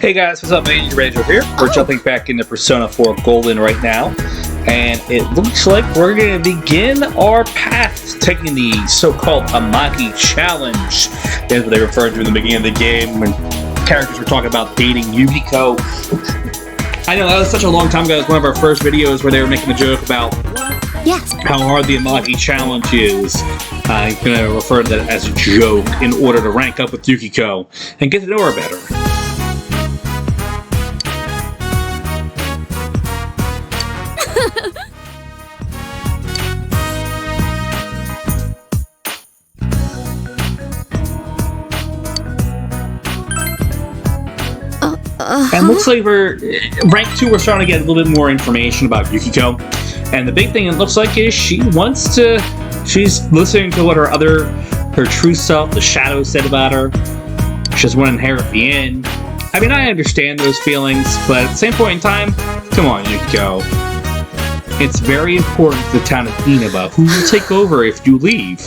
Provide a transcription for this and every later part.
Hey guys, what's up? Major Ranger here. We're jumping back into Persona 4 Golden right now, and it looks like we're going to begin our path taking the so-called Amagi challenge. That's what they referred to in the beginning of the game when characters were talking about dating Yukiko. I know that was such a long time ago. It was one of our first videos where they were making a joke about how hard the Amagi challenge is. I'm going to refer to that as a joke in order to rank up with Yukiko and get to know her better. And looks like we're rank 2. We're starting to get a little bit more information about Yukiko, and the big thing it looks like is she's listening to what her true self, the shadow, said about her. She doesn't want to inherit the end. I mean, I understand those feelings, but at the same point in time, come on, Yukiko. It's very important to the town of Inaba who will take over if you leave.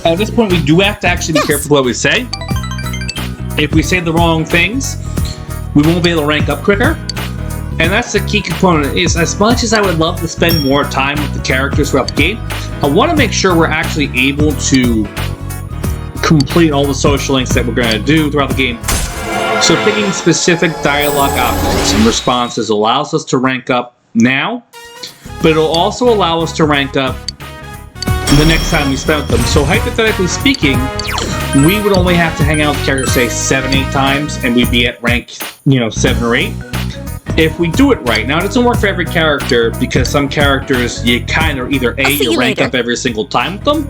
At this point, we do have to actually be careful what we say. If we say the wrong things, we won't be able to rank up quicker. And that's the key component, is as much as I would love to spend more time with the characters throughout the game, I want to make sure we're actually able to complete all the social links that we're going to do throughout the game. So picking specific dialogue options and responses allows us to rank up now, but it'll also allow us to rank up the next time we spend with them. So hypothetically speaking, we would only have to hang out with characters, say, 7-8 times, and we'd be at rank, 7 or 8. If we do it right. Now, it doesn't work for every character, because some characters, you kind of either A, you rank up every single time with them,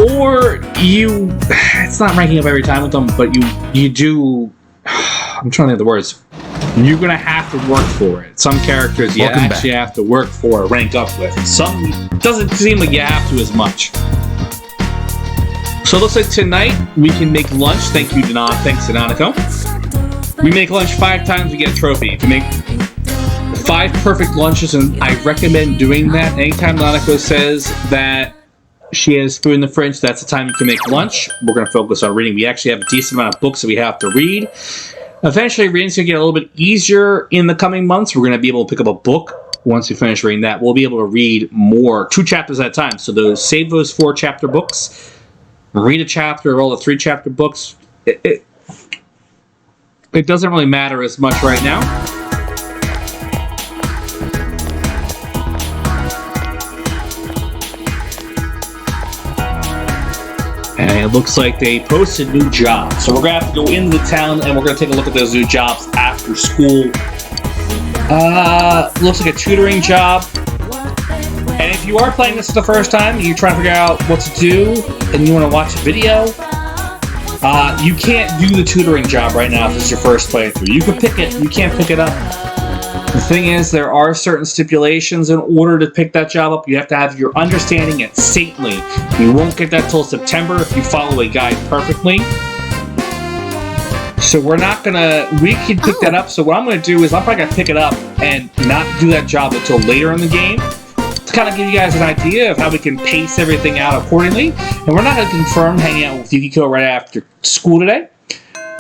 or it's not ranking up every time with them, but you do, I'm trying to think of the words. You're going to have to work for it. Some characters you actually have to work for or rank up with. Some doesn't seem like you have to as much. So it looks like tonight we can make lunch. Thank you, Danon. Thanks, Danonico. We make lunch 5 times, we get a trophy. If you make 5 perfect lunches, and I recommend doing that. Anytime Danonico says that she has food in the fridge, that's the time you can make lunch. We're going to focus on reading. We actually have a decent amount of books that we have to read. Eventually, reading's going to get a little bit easier in the coming months. We're going to be able to pick up a book. Once we finish reading that, we'll be able to read more, 2 chapters at a time. So save those 4-chapter books, read a chapter of all the 3-chapter books. It doesn't really matter as much right now. And it looks like they posted new jobs. So we're going to have to go into the town and we're going to take a look at those new jobs after school. Looks like a tutoring job. And if you are playing this for the first time and you're trying to figure out what to do and you want to watch a video, you can't do the tutoring job right now if it's your first playthrough. You can pick it, you can't pick it up. The thing is, there are certain stipulations in order to pick that job up. You have to have your understanding at Saintly. You won't get that till September if you follow a guide perfectly. So we can pick that up. So what I'm going to do is I'm probably going to pick it up and not do that job until later in the game, to kind of give you guys an idea of how we can pace everything out accordingly. And we're not going to confirm hanging out with Yukiko right after school today.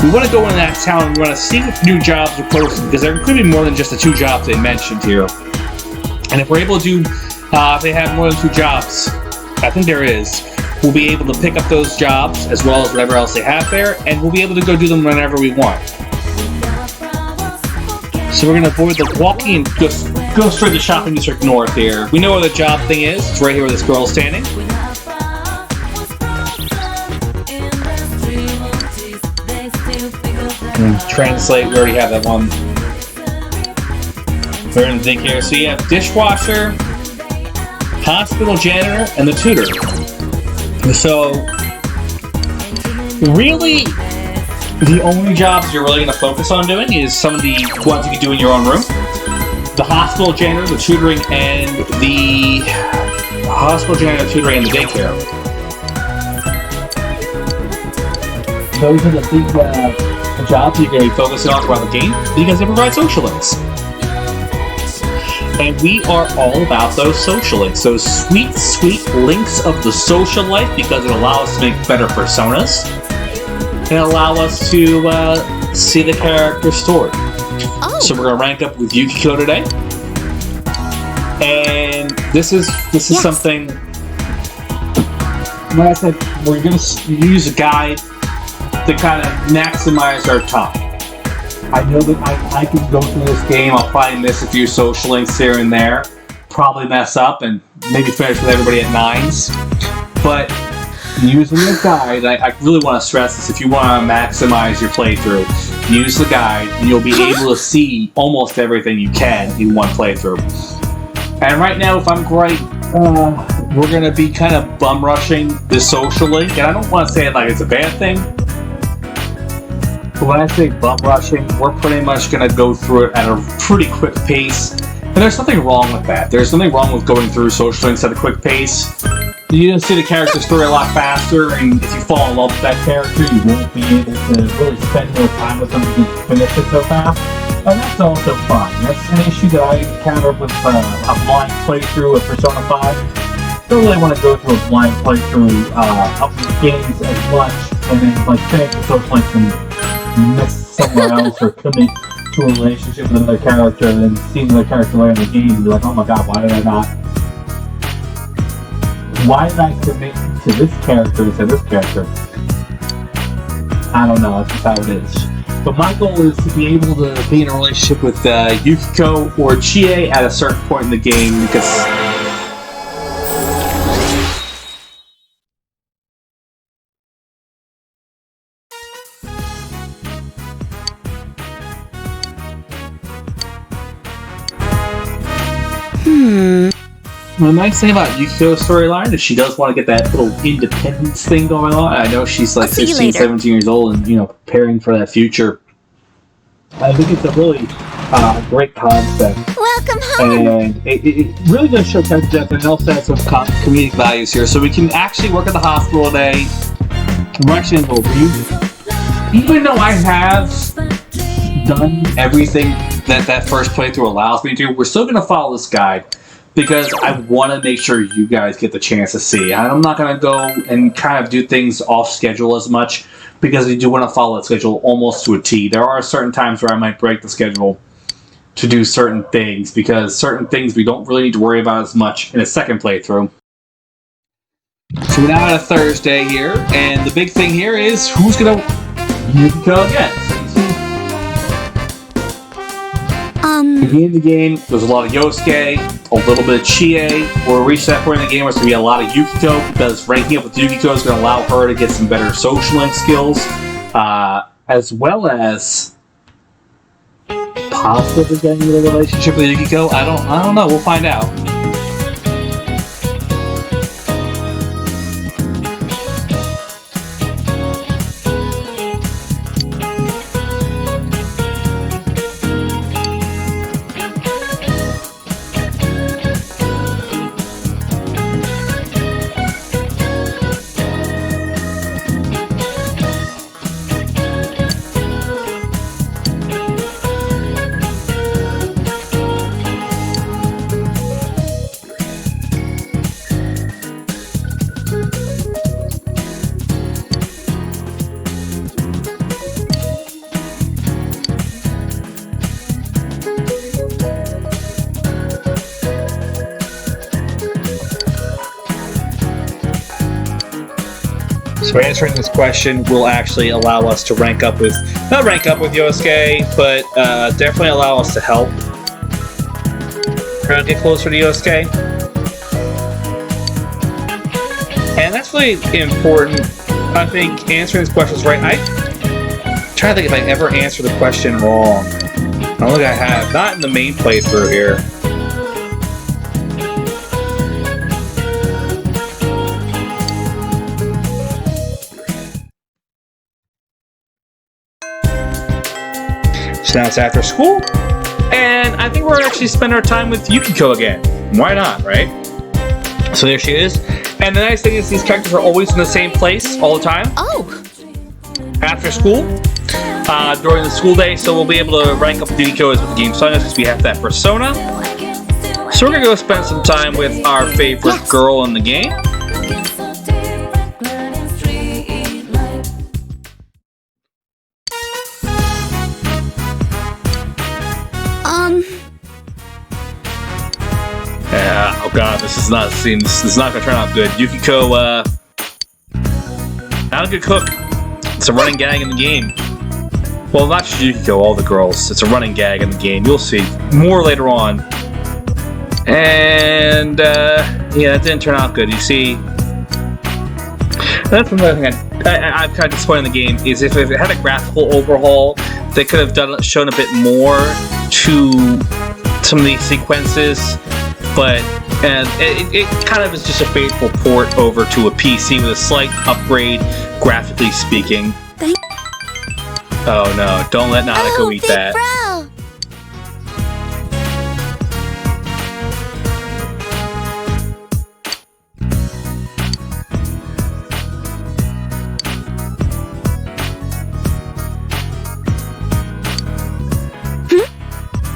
We want to go into that town and we want to see what new jobs are posted, because there could be more than just the 2 jobs they mentioned here. And if we're able to if they have more than 2 jobs, I think there is, we'll be able to pick up those jobs as well as whatever else they have there, and we'll be able to go do them whenever we want. So we're going to avoid the walking and just go straight to Shopping District North here. We know where the job thing is. It's right here where this girl is standing. Translate, we already have that one. We're going to think here. So you have dishwasher, hospital janitor, and the tutor. So, really, the only jobs you're really going to focus on doing is some of the ones you can do in your own room. The hospital janitor, the tutoring, and the daycare. Those are the things that the jobs you're going to be focusing on throughout the game because they provide social links. And we are all about those social links, those sweet, sweet links of the social life, because it allows us to make better personas and allow us to see the character story. Oh. So we're going to rank up with Yukiko today. And this is Yes. something, like I said, we're going to use a guide to kind of maximize our time. I know that I can go through this game, I'll probably miss a few social links here and there, probably mess up and maybe finish with everybody at 9s. But using the guide, I really want to stress this, if you want to maximize your playthrough, use the guide and you'll be able to see almost everything you can in one playthrough. And right now, if I'm right, we're going to be kind of bum rushing the social link, and I don't want to say it like it's a bad thing. But when I say bum rushing, we're pretty much going to go through it at a pretty quick pace. And there's nothing wrong with that. There's nothing wrong with going through social links at a quick pace. You're going to see the character story a lot faster, and if you fall in love with that character, you won't be able to really spend more time with them to finish it so fast. And that's also fine. That's an issue that I encountered with a blind playthrough of Persona 5. Don't really want to go through a blind playthrough of the games as much, and then like finish the social links and miss somewhere else or commit to a relationship with another character and then seeing the character later in the game and be like, oh my god, why did I commit to this character instead of this character? I don't know, that's just how it is. But my goal is to be able to be in a relationship with Yukiko or Chie at a certain point in the game, because the nice thing about Yukiko's storyline is she does want to get that little independence thing going on. I know she's like 16, 17 years old and, preparing for that future. I think it's a really great concept. Welcome home! And it really does show character depth, and it also has some comedic values here. So we can actually work at the hospital today. We're actually in a little review. Even though I have done everything that first playthrough allows me to, we're still going to follow this guide, because I want to make sure you guys get the chance to see. I'm not going to go and kind of do things off schedule as much, because we do want to follow the schedule almost to a T. There are certain times where I might break the schedule to do certain things, because certain things we don't really need to worry about as much in a second playthrough. So we're now at a Thursday here, and the big thing here is who's going to Yukiko again. Beginning of the game, there's a lot of Yosuke, a little bit of Chie. We'll reach that point in the game where it's going to be a lot of Yukiko, because ranking up with Yukiko is going to allow her to get some better social link skills, as well as possibly getting into a relationship with Yukiko. I don't know. We'll find out. So answering this question will actually allow us to rank up with, not rank up with Yosuke, but definitely allow us to help try to get closer to Yosuke. And that's really important. I think answering this question is right. I'm trying to think if I ever answered the question wrong. I don't think I have. Not in the main playthrough here. So now it's after school, and I think we're actually spend our time with Yukiko again. Why not, right? So there she is. And the nice thing is these characters are always in the same place all the time. Oh! After school. during the school day, so we'll be able to rank up Yukiko as with the game song because we have that persona. So we're gonna go spend some time with our favorite girl in the game. Yeah, oh god, this is not gonna turn out good. Yukiko, not a good cook. It's a running gag in the game. Well, not just Yukiko, all the girls. It's a running gag in the game. You'll see more later on. And yeah, it didn't turn out good. You see, that's another thing I'm kind of disappointed in the game is if it had a graphical overhaul, they could have shown a bit more to some of these sequences. But it kind of is just a faithful port over to a PC with a slight upgrade, graphically speaking. Oh no, don't let Nanako eat that. Bro.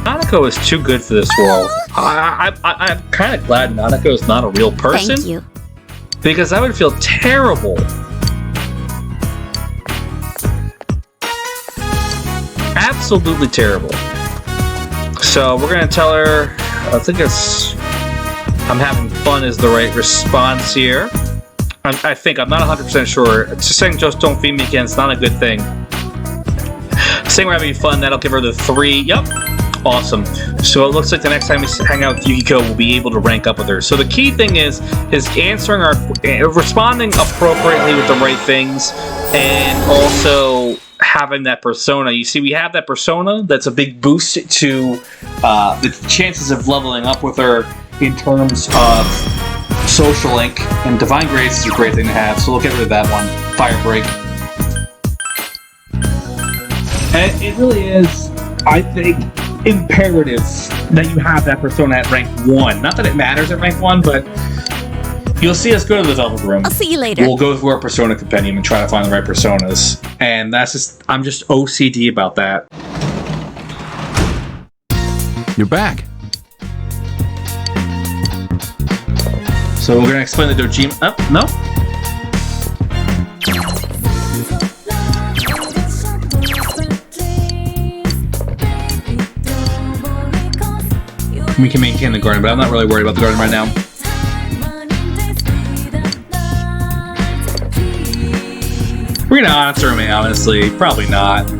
Nanako is too good for this world. I'm kind of glad Nanako is not a real person. Thank you. Because I would feel terrible. Absolutely terrible. So we're gonna tell her, I think it's I'm having fun is the right response here. I think, I'm not 100% sure. It's just saying just don't feed me again, it's not a good thing. Saying we're having fun, that'll give her the 3. Yep. Awesome. So it looks like the next time we hang out with Yukiko, we'll be able to rank up with her. So the key thing is answering responding appropriately with the right things, and also having that persona. You see, we have that persona. That's a big boost to the chances of leveling up with her in terms of social link. And Divine Grace is a great thing to have. So we'll get rid of that one. Fire Break. And it really is, I think, imperative that you have that persona at rank 1. Not that it matters at rank 1, but you'll see us go to the development room. I'll see you later. We'll go through our persona compendium and try to find the right personas. And that's just, I'm just OCD about that. You're back. So we're gonna explain the Dojima. Oh, no? We can maintain the garden, but I'm not really worried about the garden right now. We're gonna answer me, honestly. Probably not.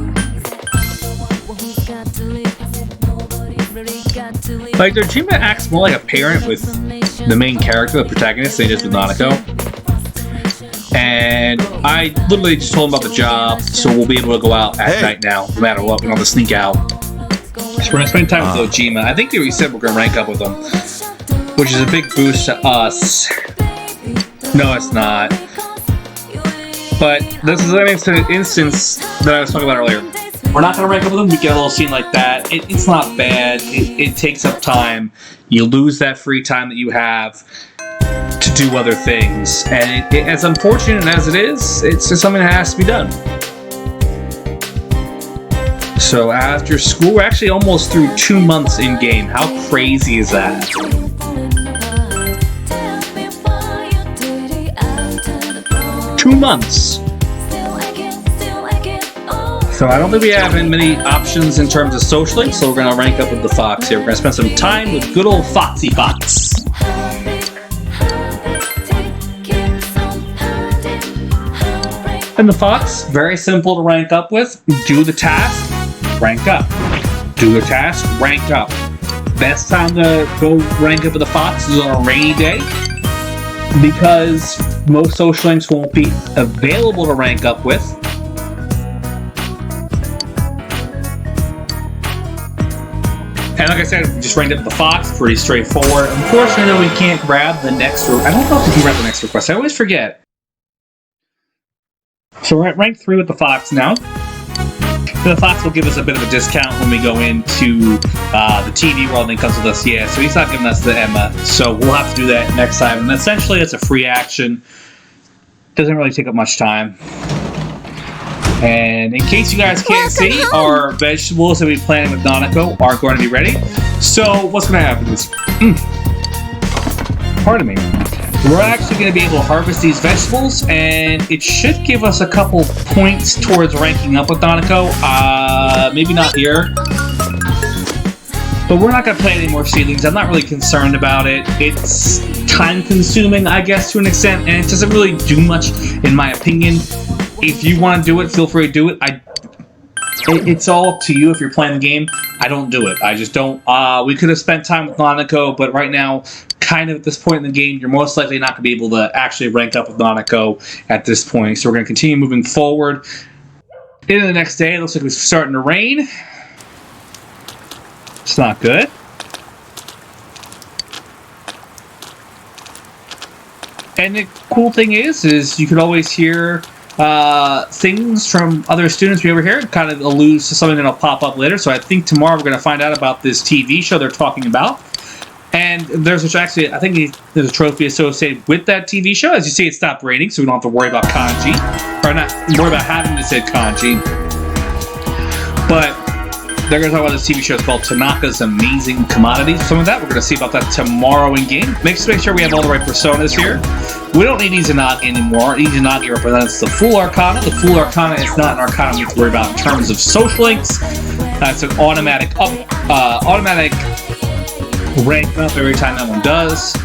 Like, Dojima acts more like a parent with the main character, the protagonist, than he does with Nanako. And I literally just told him about the job, so we'll be able to go out at night now, no matter what. We don't have to sneak out. So we're gonna spend time with Dojima. I think we said we're gonna rank up with him, which is a big boost to us. No, it's not. But this is an instance that I was talking about earlier. We're not gonna rank up with him. We get a little scene like that. It's not bad. It takes up time. You lose that free time that you have to do other things, and as unfortunate as it is, it's just something that has to be done. So after school, we're actually almost through 2 months in game. How crazy is that? Two months. So I don't think we have many options in terms of socially, so we're going to rank up with the Fox here. We're going to spend some time with good old Foxy Fox. And the Fox, very simple to rank up with. Do the task, rank up. Do the task, rank up. Best time to go rank up with the Fox is on a rainy day, because most social links won't be available to rank up with. And like I said, we just ranked up the Fox, pretty straightforward. Unfortunately, we can't grab the next. I don't know if we can grab the next request. I always forget. So we're at rank 3 with the Fox now. The Fox will give us a bit of a discount when we go into the TV world and he comes with us. Yeah, so he's not giving us the Emma. So we'll have to do that next time. And essentially, it's a free action. Doesn't really take up much time. And in case you guys can't Welcome see, home. our vegetables that we planted with Nanako are going to be ready. So what's going to happen is, pardon me, we're actually going to be able to harvest these vegetables, and it should give us a couple points towards ranking up with Nanako. Maybe not here. But we're not going to plant any more seedlings. I'm not really concerned about it. It's time-consuming, I guess, to an extent, and it doesn't really do much, in my opinion. If you want to do it, feel free to do it. It's all up to you if you're playing the game. I don't do it. I just don't. We could have spent time with Nanako, but right now, kind of at this point in the game, you're most likely not going to be able to actually rank up with Nanako at this point. So we're going to continue moving forward. Into the next day, it looks like it's starting to rain. It's not good. And the cool thing is you can always hear things from other students we ever hear. It kind of alludes to something that'll pop up later. So I think tomorrow we're going to find out about this TV show they're talking about. And there's actually, I think there's a trophy associated with that TV show. As you see, it stopped raining, so we don't have to worry about kanji. Or not worry about having to say kanji. But they're going to talk about this TV show. It's called Tanaka's Amazing Commodities. Some of that, we're going to see about that tomorrow in game. Make sure we have all the right personas here. We don't need Izanagi anymore. Izanagi represents the Full Arcana. The Full Arcana is not an Arcana we have to worry about in terms of social links. It's an automatic rank up every time that one does.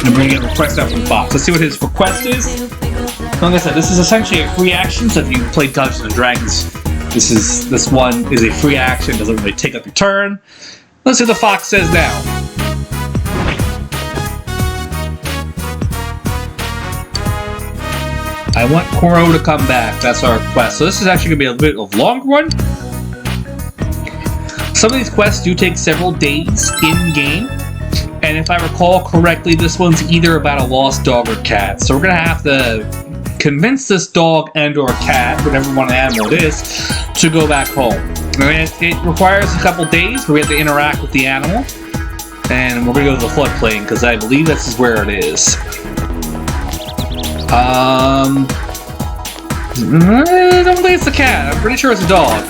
And we're going to get a request out from Fox. Let's see what his request is. Like I said, this is essentially a free action, so if you play Dungeons and Dragons, this one is a free action, doesn't really take up your turn. Let's see what the Fox says now. I want Koro to come back. That's our request. So this is actually going to be a bit of a longer one. Some of these quests do take several days in-game. And if I recall correctly, this one's either about a lost dog or cat. So we're going to have to convince this dog and or cat, whatever one animal it is, to go back home. And it requires a couple days where we have to interact with the animal. And we're going to go to the floodplain, because I believe this is where it is. I don't think it's the cat. I'm pretty sure it's a dog.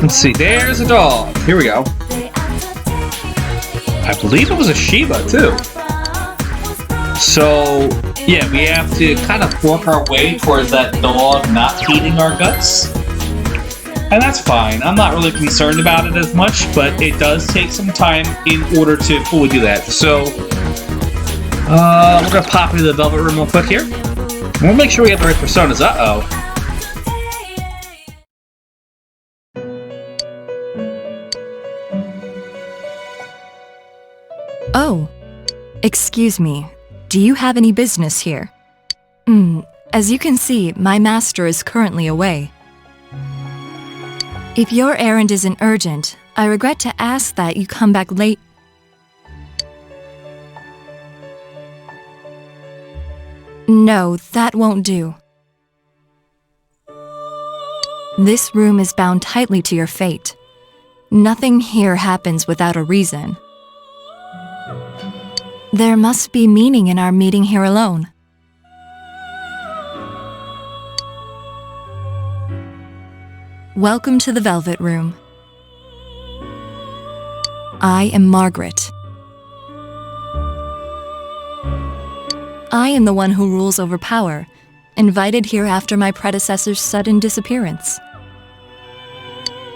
Let's see. There's a dog. Here we go. I believe it was a Shiba, too. So, yeah, we have to kind of work our way towards that dog not eating our guts. And that's fine. I'm not really concerned about it as much, but it does take some time in order to fully do that. So, we're going to pop into the Velvet Room real quick here. We'll make sure we have the right personas. Uh-oh. Oh, excuse me. Do you have any business here? As you can see, my master is currently away. If your errand isn't urgent, I regret to ask that you come back late. No, that won't do. This room is bound tightly to your fate. Nothing here happens without a reason. There must be meaning in our meeting here alone. Welcome to the Velvet Room. I am Margaret. I am the one who rules over power, invited here after my predecessor's sudden disappearance.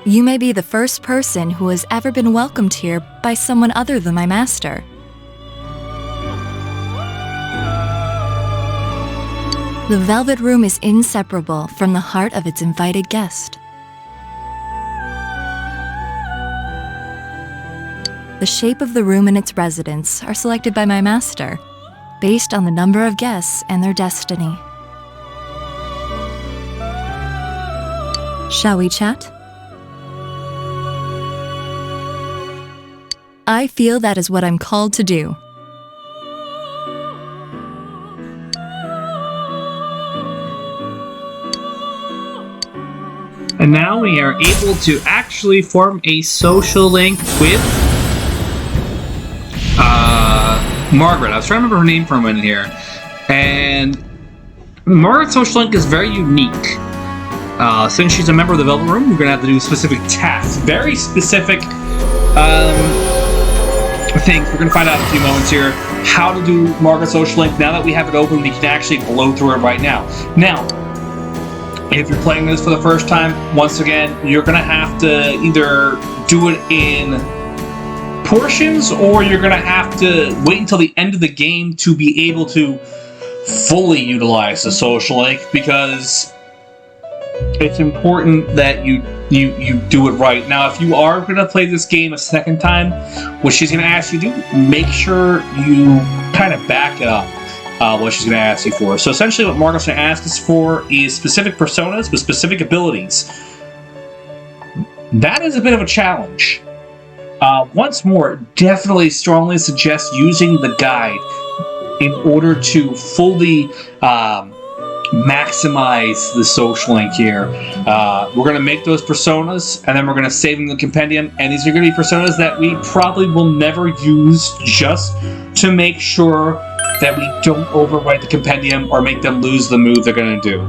You may be the first person who has ever been welcomed here by someone other than my master. The Velvet Room is inseparable from the heart of its invited guest. The shape of the room and its residents are selected by my master, based on the number of guests and their destiny. Shall we chat? I feel that is what I'm called to do. And now we are able to actually form a social link with Margaret. I was trying to remember her name for a minute here. And Margaret's social link is very unique. Since she's a member of the Velvet Room, you're going to have to do specific tasks. Very specific things. We're going to find out in a few moments here how to do Margaret's social link. Now that we have it open, we can actually blow through it right now. Now, if you're playing this for the first time, once again, you're going to have to either do it in portions, or you're going to have to wait until the end of the game to be able to fully utilize the social link, because it's important that you do it right. Now, if you are going to play this game a second time, what she's going to ask you to do, make sure you kind of back it up. What she's going to ask you for. So essentially what Margaret's going to ask us for is specific personas with specific abilities. That is a bit of a challenge. Once more, definitely strongly suggest using the guide in order to fully maximize the social link here. We're going to make those personas, and then we're going to save them in the compendium, and these are going to be personas that we probably will never use, just to make sure that we don't overwrite the compendium or make them lose the move they're going to do.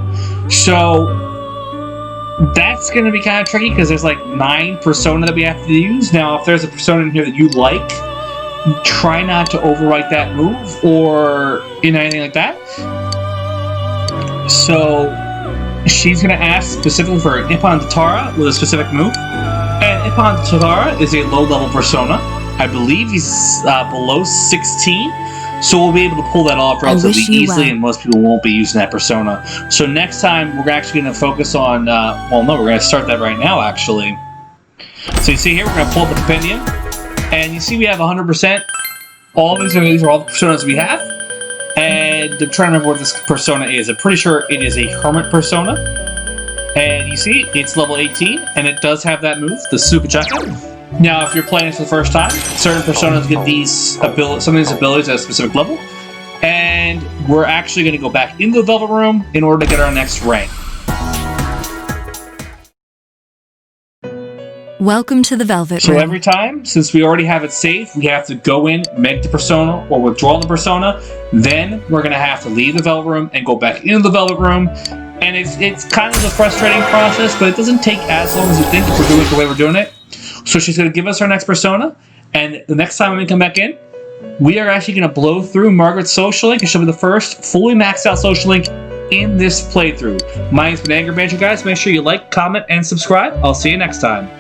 So that's going to be kind of tricky, because there's like 9 persona that we have to use. Now, if there's a persona in here that you like, try not to overwrite that move or anything like that. So she's going to ask specifically for Ippon Tatara with a specific move. And Ippon Tatara is a low-level persona. I believe he's below 16. So we'll be able to pull that off relatively easily, and most people won't be using that persona. So next time, we're actually going to focus on... well, no, we're going to start that right now, actually. So you see here, we're going to pull up the compendium. And you see we have 100%. All these are all the personas we have. And I'm trying to remember what this persona is. I'm pretty sure it is a Hermit persona. And you see, it's level 18, and it does have that move, the Tsukachaka. Now, if you're playing this for the first time, certain personas get these some of these abilities at a specific level, and we're actually going to go back into the Velvet Room in order to get our next rank. Welcome to the Velvet Room. So every time, since we already have it saved, we have to go in, make the persona, or withdraw the persona. Then we're going to have to leave the Velvet Room and go back into the Velvet Room. And it's kind of a frustrating process, but it doesn't take as long as you think if we're doing it the way we're doing it. So she's going to give us our next persona, and the next time when we come back in, we are actually going to blow through Margaret's social link, and she'll be the first fully maxed out social link in this playthrough. My name's been Anger Banjo, guys. Make sure you like, comment, and subscribe. I'll see you next time.